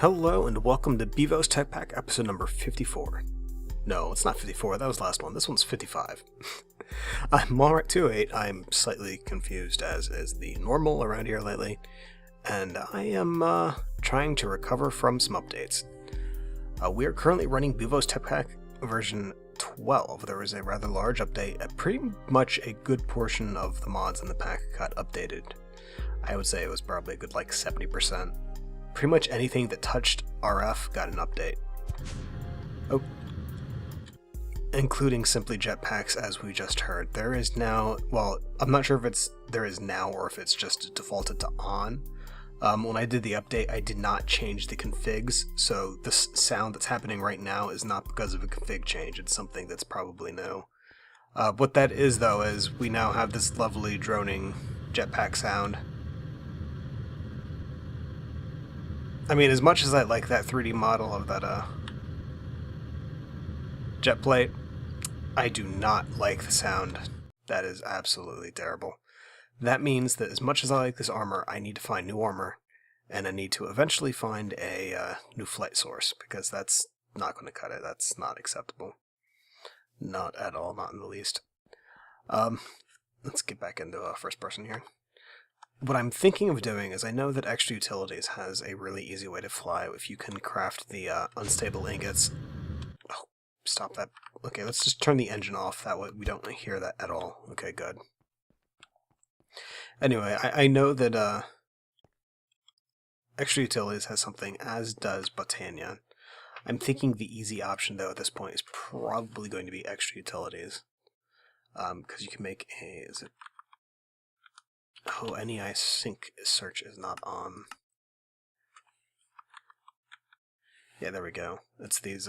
Hello and welcome to Bevo's Jetpack episode number 54. No, it's not 54, that was the last one. This one's 55. I'm Malrec28. I'm slightly confused, as is the normal around here lately, and I am trying to recover from some updates. We are currently running Bevo's Jetpack version 12. There was a rather large update, pretty much a good portion of the mods in the pack got updated. I would say it was probably a good like 70%. Pretty much anything that touched RF got an update. Oh, including simply jetpacks, as we just heard. There is now, well, I'm not sure if there is now or if it's just defaulted to on. When I did the update, I did not change the configs, so this sound that's happening right now is not because of a config change. It's something that's probably new. What that is, though, is we now have this lovely droning jetpack sound. I mean, as much as I like that 3D model of that jet plate, I do not like the sound. That is absolutely terrible. That means that as much as I like this armor, I need to find new armor, and I need to eventually find a new flight source, because that's not going to cut it. That's not acceptable. Not at all, not in the least. Let's get back into first person here. What I'm thinking of doing is, I know that Extra Utilities has a really easy way to fly if you can craft the unstable ingots. Oh, stop that. Okay, let's just turn the engine off, that way we don't hear that at all. Okay, good. Anyway, I know that Extra Utilities has something, as does Botania. I'm thinking the easy option, though, at this point is probably going to be Extra Utilities. Because you can make a... Is it... Oh, NEI sync search is not on. Yeah, there we go. It's these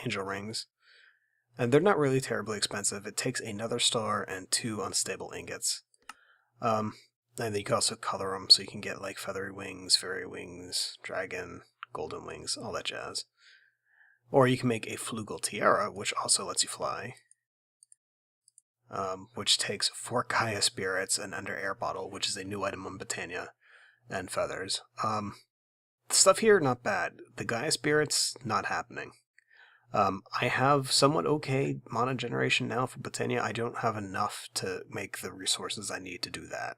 angel rings. And they're not really terribly expensive. It takes another star and 2 unstable ingots. And then you can also color them so you can get like feathery wings, fairy wings, dragon, golden wings, all that jazz. Or you can make a flugel tiara, which also lets you fly. Which takes 4 Gaia spirits and under air bottle, which is a new item on Botania, and feathers. The stuff here, not bad. The Gaia spirits, not happening. I have somewhat okay mana generation now for Botania. I don't have enough to make the resources I need to do that.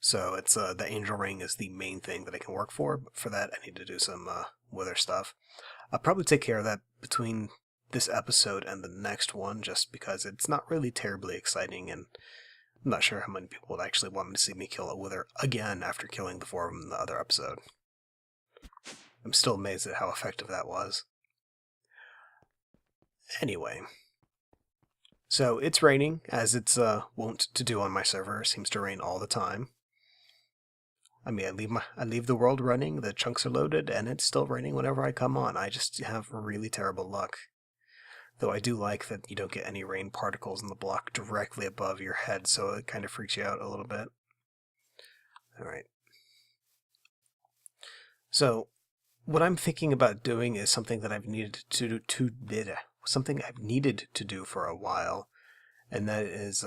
So it's the angel ring is the main thing that I can work for, but for that I need to do some wither stuff. I'll probably take care of that between this episode and the next one, just because it's not really terribly exciting, and I'm not sure how many people would actually want to see me kill a wither again after killing the 4 of them in the other episode. I'm still amazed at how effective that was. Anyway, so it's raining, as it's wont to do on my server. It seems to rain all the time. I mean, I leave the world running, the chunks are loaded, and it's still raining whenever I come on. I just have really terrible luck. Though I do like that you don't get any rain particles in the block directly above your head, so it kind of freaks you out a little bit. Alright. So, what I'm thinking about doing is something that I've needed to do for a while, and that is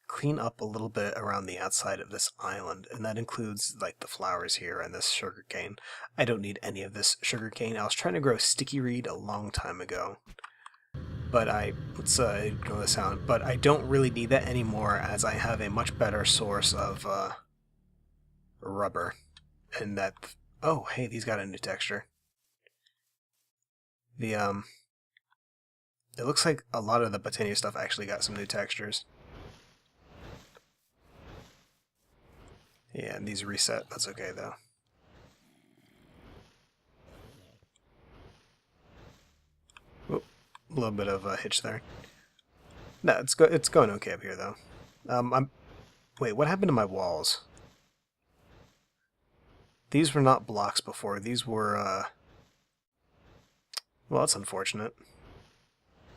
clean up a little bit around the outside of this island, and that includes like the flowers here and this sugarcane. I don't need any of this sugarcane. I was trying to grow sticky reed a long time ago, but let's ignore the sound. But I don't really need that anymore, as I have a much better source of rubber, and that. Oh, hey, these got a new texture. The it looks like a lot of the Botania stuff actually got some new textures. Yeah, and these reset. That's okay, though. Oop, a little bit of a hitch there. No, it's going okay up here, though. Wait, what happened to my walls? These were not blocks before. These were, well, that's unfortunate.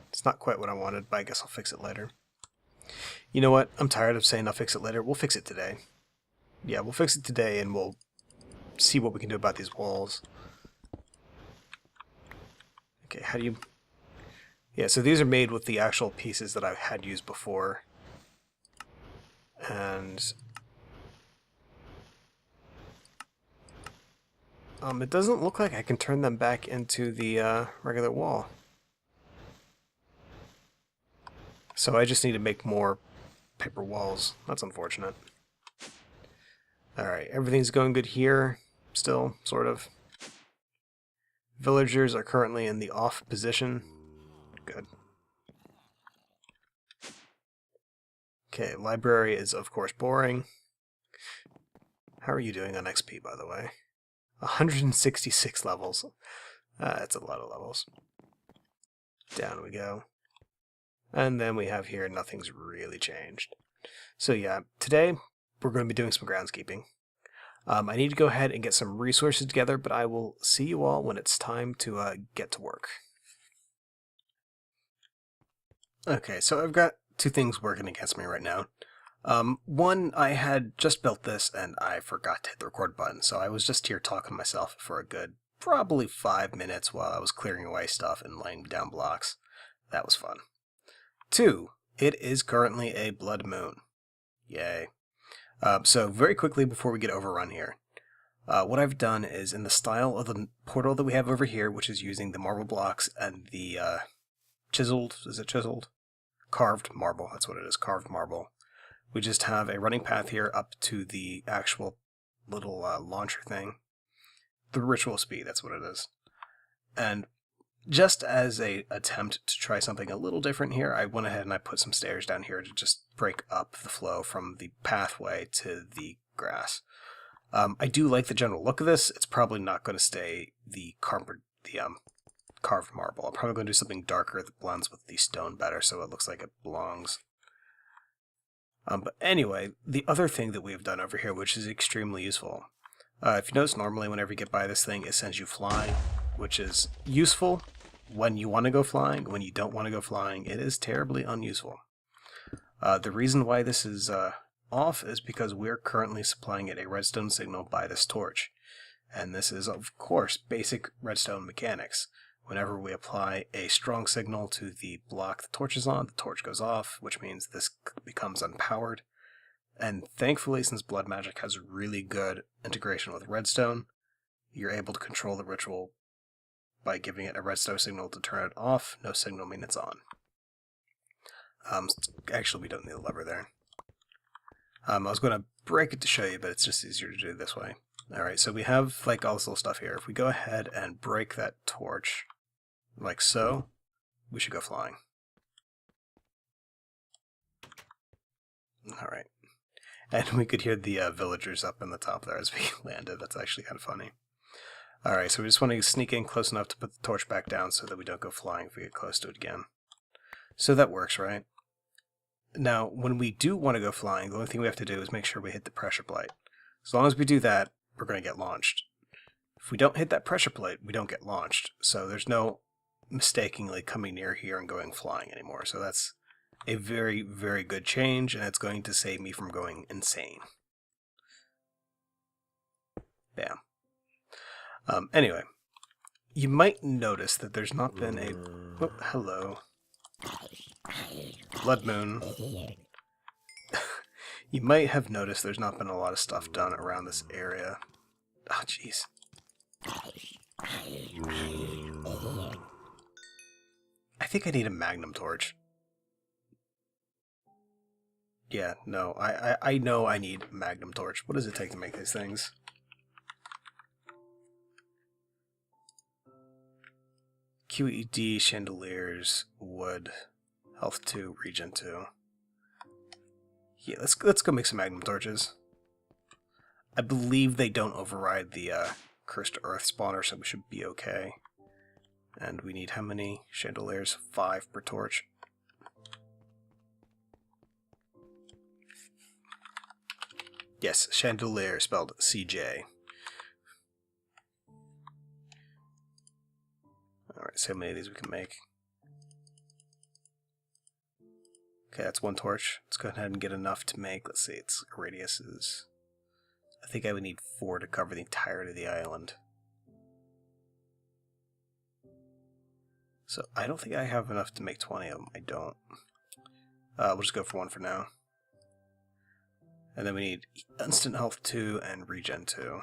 It's not quite what I wanted, but I guess I'll fix it later. You know what? I'm tired of saying I'll fix it later. We'll fix it today. Yeah, we'll fix it today, and we'll see what we can do about these walls. Okay, how do you... Yeah, so these are made with the actual pieces that I had used before. And It doesn't look like I can turn them back into the regular wall. So I just need to make more paper walls. That's unfortunate. Alright, everything's going good here. Still, sort of. Villagers are currently in the off position. Good. Okay, library is of course boring. How are you doing on XP, by the way? 166 levels. That's a lot of levels. Down we go. And then we have here, nothing's really changed. So yeah, today we're going to be doing some groundskeeping. I need to go ahead and get some resources together, but I will see you all when it's time to get to work. Okay, so I've got two things working against me right now. One, I had just built this and I forgot to hit the record button, so I was just here talking to myself for a good probably 5 minutes while I was clearing away stuff and laying down blocks. That was fun. Two, it is currently a blood moon. Yay. So very quickly before we get overrun here, what I've done is in the style of the portal that we have over here, which is using the marble blocks and the chiseled, is it chiseled? Carved marble, that's what it is, carved marble. We just have a running path here up to the actual little launcher thing. The ritual speed, that's what it is. And just as a attempt to try something a little different here, I went ahead and I put some stairs down here to just break up the flow from the pathway to the grass. I do like the general look of this. It's probably not going to stay the carved marble. I'm probably going to do something darker that blends with the stone better so it looks like it belongs. But anyway, the other thing that we've done over here, which is extremely useful. If you notice, normally whenever you get by this thing, it sends you flying, which is useful when you want to go flying. When you don't want to go flying, it is terribly unuseful. The reason why this is off is because we're currently supplying it a redstone signal by this torch. And this is, of course, basic redstone mechanics. Whenever we apply a strong signal to the block the torch is on, the torch goes off, which means this becomes unpowered. And thankfully, since blood magic has really good integration with redstone, you're able to control the ritual by giving it a redstone signal to turn it off. No signal means it's on. Actually, we don't need a lever there. I was going to break it to show you, but it's just easier to do it this way. Alright, so we have like all this little stuff here. If we go ahead and break that torch, like so, we should go flying. Alright. And we could hear the villagers up in the top there as we landed. That's actually kind of funny. Alright, so we just want to sneak in close enough to put the torch back down so that we don't go flying if we get close to it again. So that works, right? Now, when we do want to go flying, the only thing we have to do is make sure we hit the pressure plate. As long as we do that, we're going to get launched. If we don't hit that pressure plate, we don't get launched. So there's no mistakenly coming near here and going flying anymore. So that's a very, very good change, and it's going to save me from going insane. Bam. Anyway, you might notice that there's not been a... Oh, hello. Blood moon. You might have noticed there's not been a lot of stuff done around this area. Oh, jeez. I think I need a magnum torch. Yeah, no, I know I need a magnum torch. What does it take to make these things? QED, chandeliers, wood, health 2, regen 2. Yeah, let's go make some magnum torches. I believe they don't override the cursed earth spawner, so we should be okay. And we need how many chandeliers? 5 per torch. Yes, chandelier spelled CJ. Alright, so how many of these we can make. Okay, that's 1 torch. Let's go ahead and get enough to make, let's see, its radius is... I think I would need 4 to cover the entirety of the island. So I don't think I have enough to make 20 of them. I don't. We'll just go for 1 for now. And then we need instant health 2 and regen 2.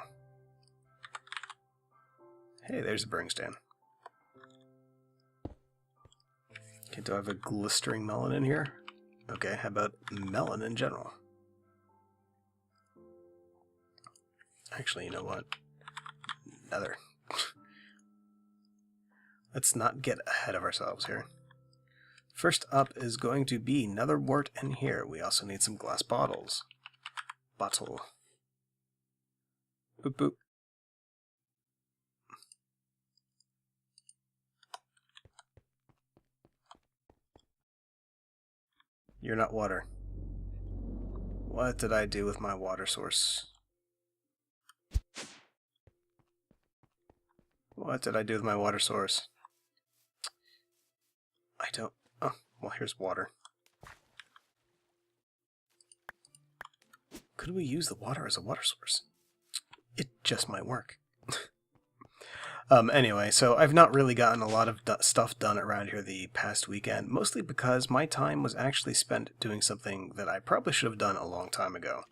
Hey, there's a burning stand. Okay, do I have a glistering melon in here? Okay, how about melon in general? Actually, you know what? Nether. Let's not get ahead of ourselves here. First up is going to be nether wart in here. We also need some glass bottles. Bottle. Boop boop. You're not water. What did I do with my water source? What did I do with my water source? I don't... Oh, well, here's water. Could we use the water as a water source? It just might work. Anyway, so I've not really gotten a lot of stuff done around here the past weekend, mostly because my time was actually spent doing something that I probably should have done a long time ago.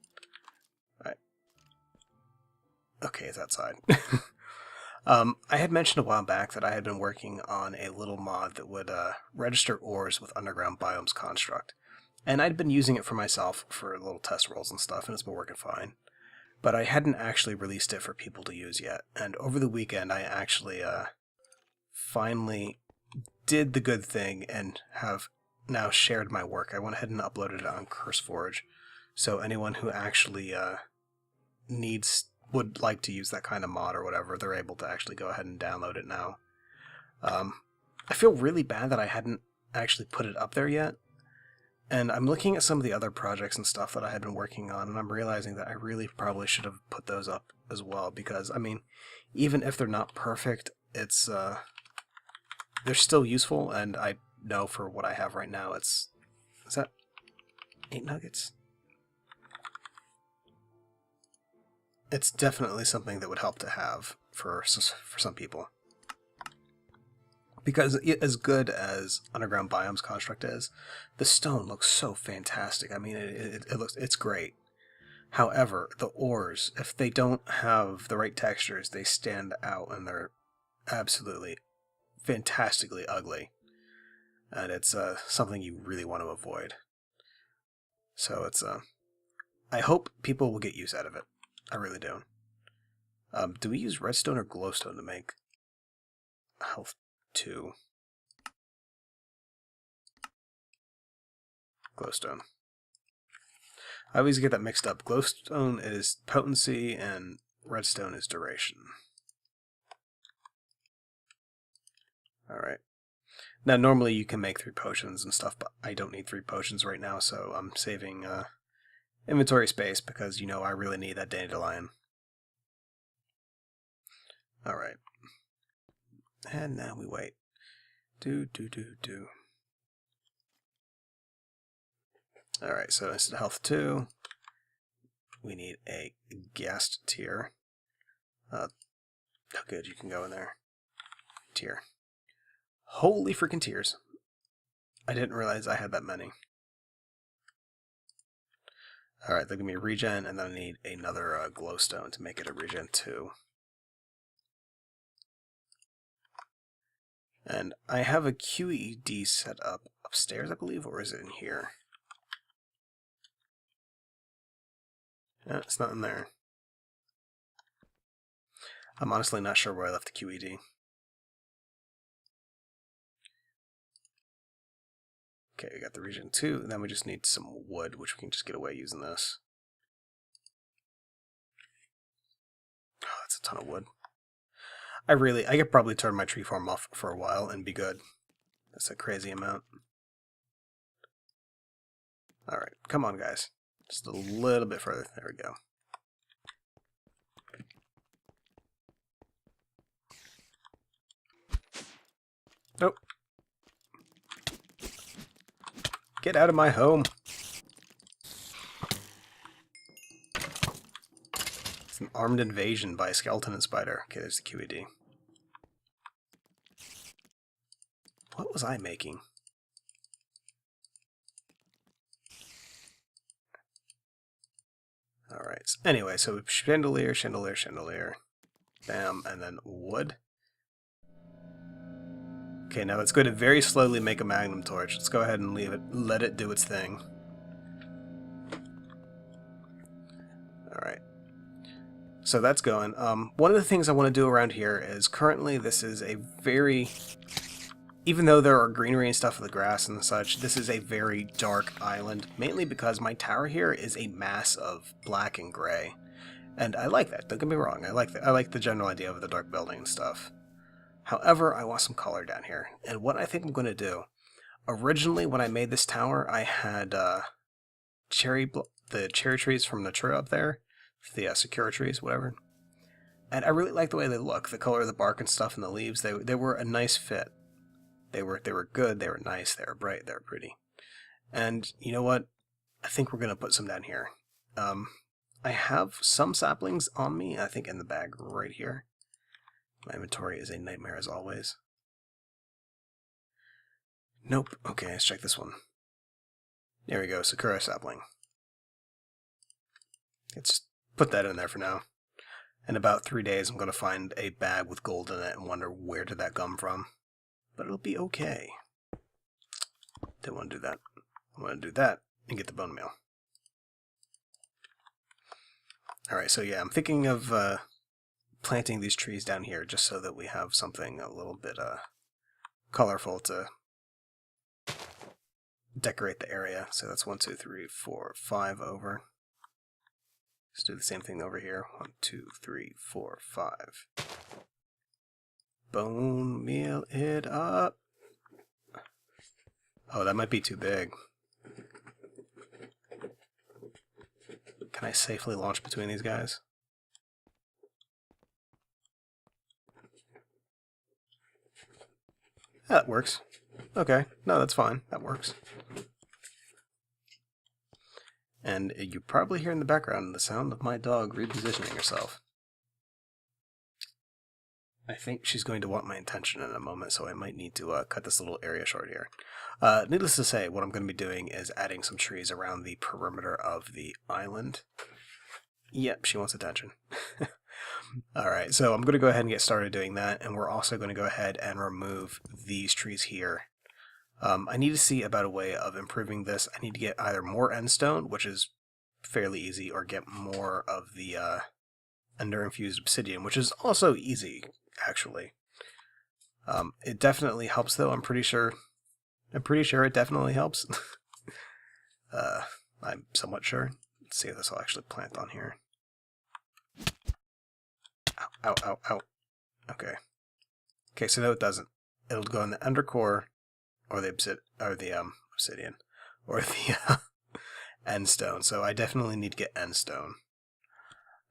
Okay, it's outside. I had mentioned a while back that I had been working on a little mod that would register ores with underground biomes construct. And I'd been using it for myself for little test rolls and stuff, and it's been working fine. But I hadn't actually released it for people to use yet. And over the weekend, I actually finally did the good thing and have now shared my work. I went ahead and uploaded it on CurseForge. So anyone who actually would like to use that kind of mod or whatever, they're able to actually go ahead and download it now. I feel really bad that I hadn't actually put it up there yet. And I'm looking at some of the other projects and stuff that I had been working on, and I'm realizing that I really probably should have put those up as well, because, I mean, even if they're not perfect, it's, they're still useful, and I know for what I have right now, is that 8 nuggets? It's definitely something that would help to have for some people. Because as good as Underground Biomes Construct is, the stone looks so fantastic. I mean, it's great. However, the ores, if they don't have the right textures, they stand out and they're absolutely fantastically ugly. And it's something you really want to avoid. So it's I hope people will get use out of it. I really do. Do we use redstone or glowstone to make health 2? Glowstone. I always get that mixed up. Glowstone is potency and redstone is duration. Alright. Now normally you can make 3 potions and stuff, but I don't need 3 potions right now, so I'm saving inventory space because, you know, I really need that dandelion. Alright. And now we wait. Do. Alright, so instead of health 2, we need a guest tier. Oh good, you can go in there. Tier. Holy freaking tears. I didn't realize I had that many. Alright, they're going to be a regen, and then I need another glowstone to make it a regen 2. And I have a QED set up upstairs, I believe, or is it in here? No, it's not in there. I'm honestly not sure where I left the QED. Okay, we got the regen 2, and then we just need some wood, which we can just get away using this. Oh, that's a ton of wood. I could probably turn my tree farm off for a while and be good. That's a crazy amount. Alright, come on guys. Just a little bit further. There we go. Nope. Get out of my home. It's an armed invasion by a skeleton and spider. Okay, there's the QED. What was I making? Alright, anyway, so chandelier, chandelier, chandelier. Bam, and then wood. Okay, now it's going to very slowly make a magnum torch. Let's go ahead and leave it, let it do its thing. Alright. So that's going. One of the things I want to do around here is currently this is a very... Even though there are greenery and stuff with the grass and such, this is a very dark island, mainly because my tower here is a mass of black and gray. And I like that, don't get me wrong, I like the general idea of the dark building and stuff. However, I want some color down here, and what I think I'm going to do, originally when I made this tower, I had the cherry trees from Natura up there, the Sakura trees, whatever, and I really like the way they look, the color of the bark and stuff and the leaves, they were a nice fit. They were good, they were nice, they were bright, they were pretty. And you know what? I think we're going to put some down here. I have some saplings on me, I think in the bag right here. My inventory is a nightmare as always. Nope. Okay, let's check this one. There we go, Sakura sapling. Let's put that in there for now. In about 3 days, I'm going to find a bag with gold in it and wonder where did that come from. But it'll be okay. Didn't want to do that. I want to do that and get the bone meal. Alright, so yeah, I'm thinking of planting these trees down here just so that we have something a little bit colorful to decorate the area. So that's 1, 2, 3, 4, 5 over. Let's do the same thing over here. 1, 2, 3, 4, 5. Bone meal it up. Oh, that might be too big. Can I safely launch between these guys? That works. Okay, no, that's fine. That works. And you probably hear in the background the sound of my dog repositioning herself. I think she's going to want my attention in a moment, so I might need to cut this little area short here. Needless to say, what I'm going to be doing is adding some trees around the perimeter of the island. Yep, she wants attention. Alright, so I'm going to go ahead and get started doing that, and we're also going to go ahead and remove these trees here. I need to see about a way of improving this. I need to get either more endstone, which is fairly easy, or get more of the ender-infused obsidian, which is also easy, actually. It definitely helps, though. I'm pretty sure it definitely helps. I'm somewhat sure. Let's see if this will actually plant on here. Ow, ow, ow, ow. Okay. Okay, so no, it doesn't. It'll go in the ender core, or the obsidian, or the endstone. So I definitely need to get endstone.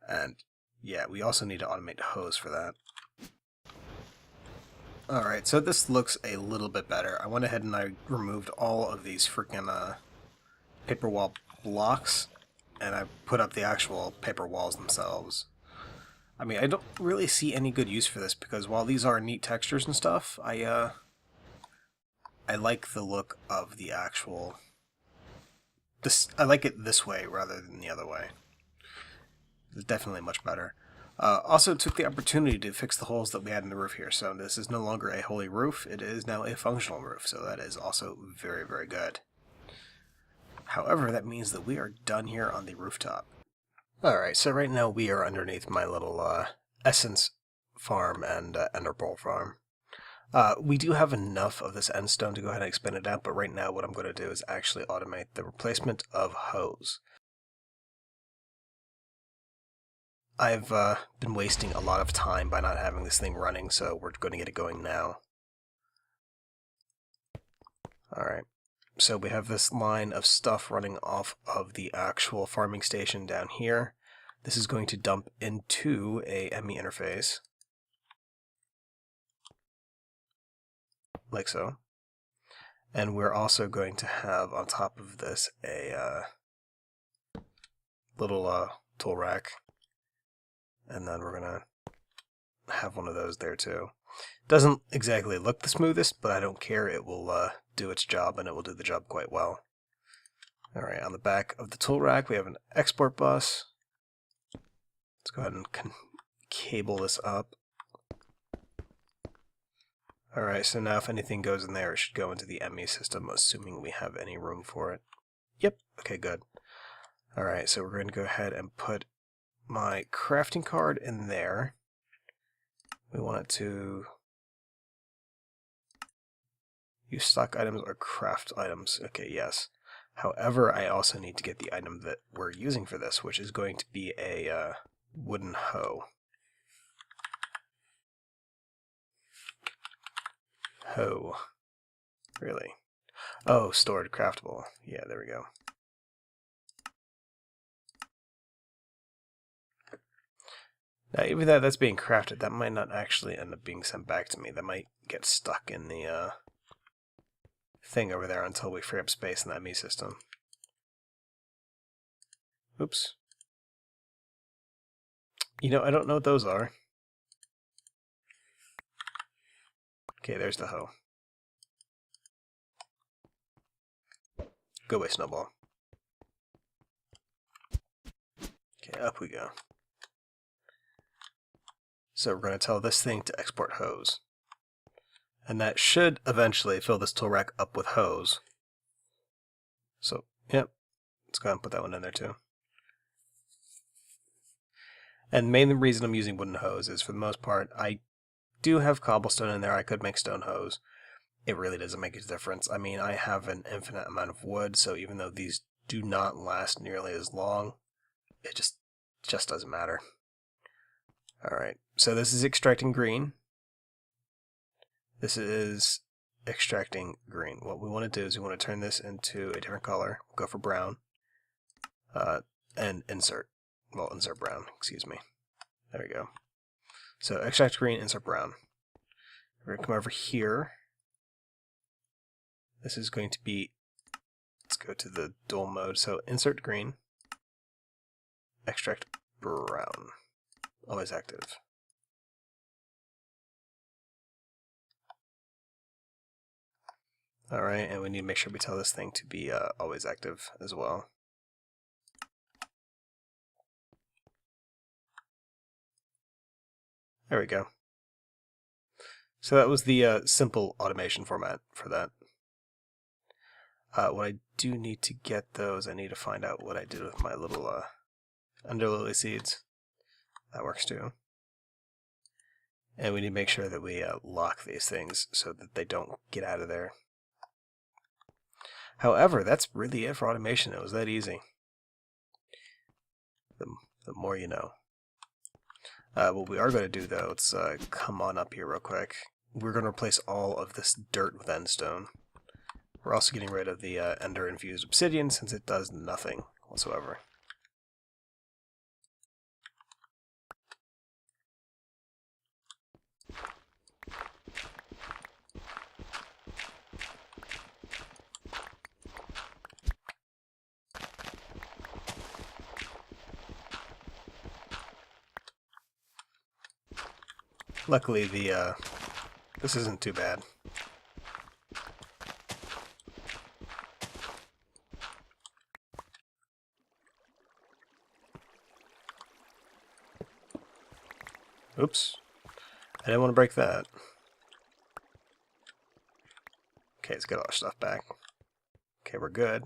And yeah, we also need to automate the hose for that. Alright, so this looks a little bit better. I went ahead and I removed all of these freaking paper wall blocks, and I put up the actual paper walls themselves. I mean, I don't really see any good use for this, because while these are neat textures and stuff, I like the look of the actual... I like it this way rather than the other way. It's definitely much better. Also took the opportunity to fix the holes that we had in the roof here, so this is no longer a holy roof, it is now a functional roof, so that is also very, very good. However, that means that we are done here on the rooftop. Alright, so right now we are underneath my little essence farm and ender pearl farm. We do have enough of this endstone to go ahead and expand it out, but right now what I'm going to do is actually automate the replacement of hose. I've been wasting a lot of time by not having this thing running, so we're going to get it going now. Alright, so we have this line of stuff running off of the actual farming station down here. This is going to dump into a ME interface. Like so. And we're also going to have on top of this a little tool rack. And then we're going to have one of those there too. Doesn't exactly look the smoothest, but I don't care. It will do its job, and it will do the job quite well. Alright, on the back of the tool rack we have an export bus. Let's go ahead and cable this up. Alright, so now if anything goes in there, it should go into the ME system, assuming we have any room for it. Yep, okay, good. Alright, so we're going to go ahead and put my crafting card in there. We want it to use stock items or craft items. Okay, yes. However, I also need to get the item that we're using for this, which is going to be a wooden hoe. Hoe. Really? Oh, stored craftable. Yeah, there we go. Now, even though that's being crafted, that might not actually end up being sent back to me. That might get stuck in the thing over there until we free up space in that ME system. Oops. You know, I don't know what those are. Okay, there's the hoe. Go away, Snowball. Okay, up we go. So we're going to tell this thing to export hose. And that should eventually fill this tool rack up with hose. So, yep. Let's go ahead and put that one in there too. And the main reason I'm using wooden hose is, for the most part, I do have cobblestone in there. I could make stone hose. It really doesn't make a difference. I mean, I have an infinite amount of wood, so even though these do not last nearly as long, it just doesn't matter. Alright, so this is extracting green. This is extracting green. What we want to do is we want to turn this into a different color. We'll go for brown. And insert. Well, insert brown, excuse me. There we go. So extract green, insert brown. We're going to come over here. This is going to be, let's go to the dual mode. So insert green, extract brown. Always active. Alright, and we need to make sure we tell this thing to be always active as well. There we go. So that was the simple automation format for that. What I do need to get those, I need to find out what I did with my little underlily seeds. That works too. And we need to make sure that we lock these things so that they don't get out of there. However, that's really it for automation. It was that easy. The more you know. What we are going to do, though, let's come on up here real quick. We're going to replace all of this dirt with endstone. We're also getting rid of the ender-infused obsidian, since it does nothing whatsoever. Luckily, this isn't too bad. Oops. I didn't want to break that. Okay, let's get all our stuff back. Okay, we're good.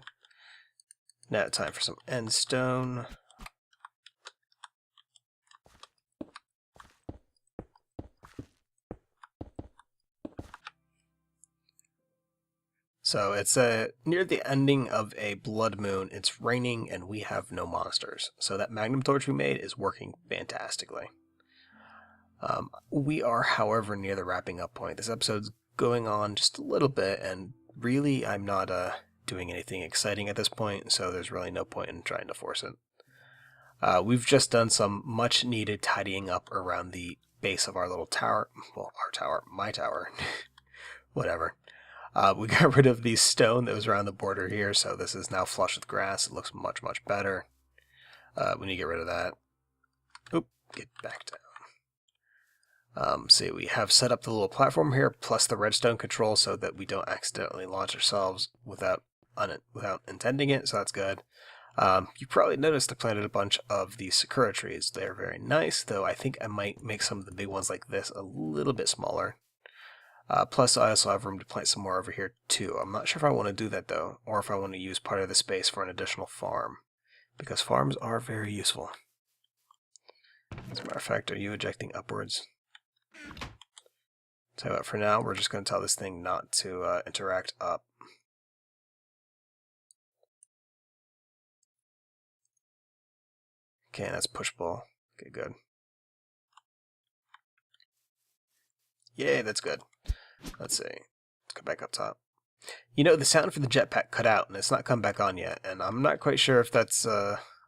Now time for some endstone. So it's near the ending of a blood moon. It's raining and we have no monsters. So that magnum torch we made is working fantastically. We are, however, near the wrapping up point. This episode's going on just a little bit, and really I'm not doing anything exciting at this point, so there's really no point in trying to force it. We've just done some much needed tidying up around the base of our little tower. Well, our tower, my tower. Whatever. We got rid of the stone that was around the border here, so this is now flush with grass. It looks much, much better. We need to get rid of that. Oop, get back down. See, we have set up the little platform here, plus the redstone control, so that we don't accidentally launch ourselves without intending it, so that's good. You probably noticed I planted a bunch of these sakura trees. They're very nice, though I think I might make some of the big ones like this a little bit smaller. Plus, I also have room to plant some more over here, too. I'm not sure if I want to do that, though, or if I want to use part of the space for an additional farm, because farms are very useful. As a matter of fact, are you ejecting upwards? Tell you what, for now, we're just going to tell this thing not to interact up. Okay, that's push pull. Okay, good. Yay, that's good. Let's see. Let's go back up top. You know, the sound for the jetpack cut out, and it's not come back on yet, and I'm not quite sure if that's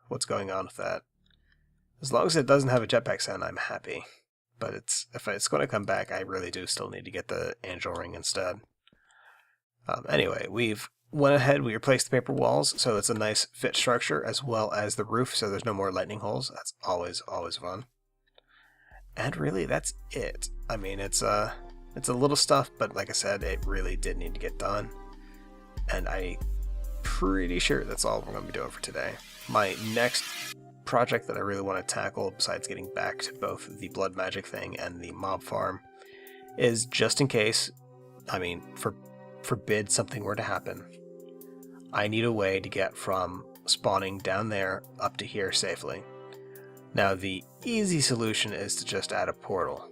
what's going on with that. As long as it doesn't have a jetpack sound, I'm happy. But if it's going to come back, I really do still need to get the angel ring instead. Anyway, we've went ahead, we replaced the paper walls, so it's a nice fit structure, as well as the roof, so there's no more lightning holes. That's always fun. And really, that's it. I mean, it's a little stuff, but like I said, it really did need to get done. And I'm pretty sure that's all we're going to be doing for today. My next project that I really want to tackle, besides getting back to both the blood magic thing and the mob farm, is just in case, I mean, forbid something were to happen, I need a way to get from spawning down there up to here safely. Now, the easy solution is to just add a portal.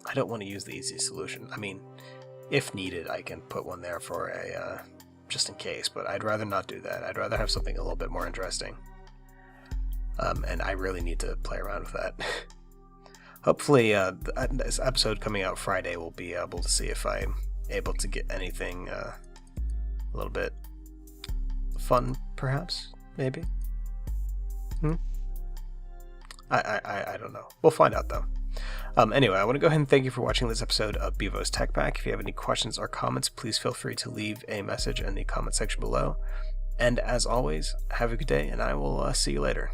I don't want to use the easy solution. I mean, if needed, I can put one there for a, just in case, but I'd rather not do that. I'd rather have something a little bit more interesting. And I really need to play around with that. Hopefully, this episode coming out Friday, we'll be able to see if I'm able to get anything a little bit fun, perhaps, maybe. I don't know. We'll find out, though. Anyway, I want to go ahead and thank you for watching this episode of Bevo's Tech Pack. If you have any questions or comments, please feel free to leave a message in the comment section below. And as always, have a good day, and I will see you later.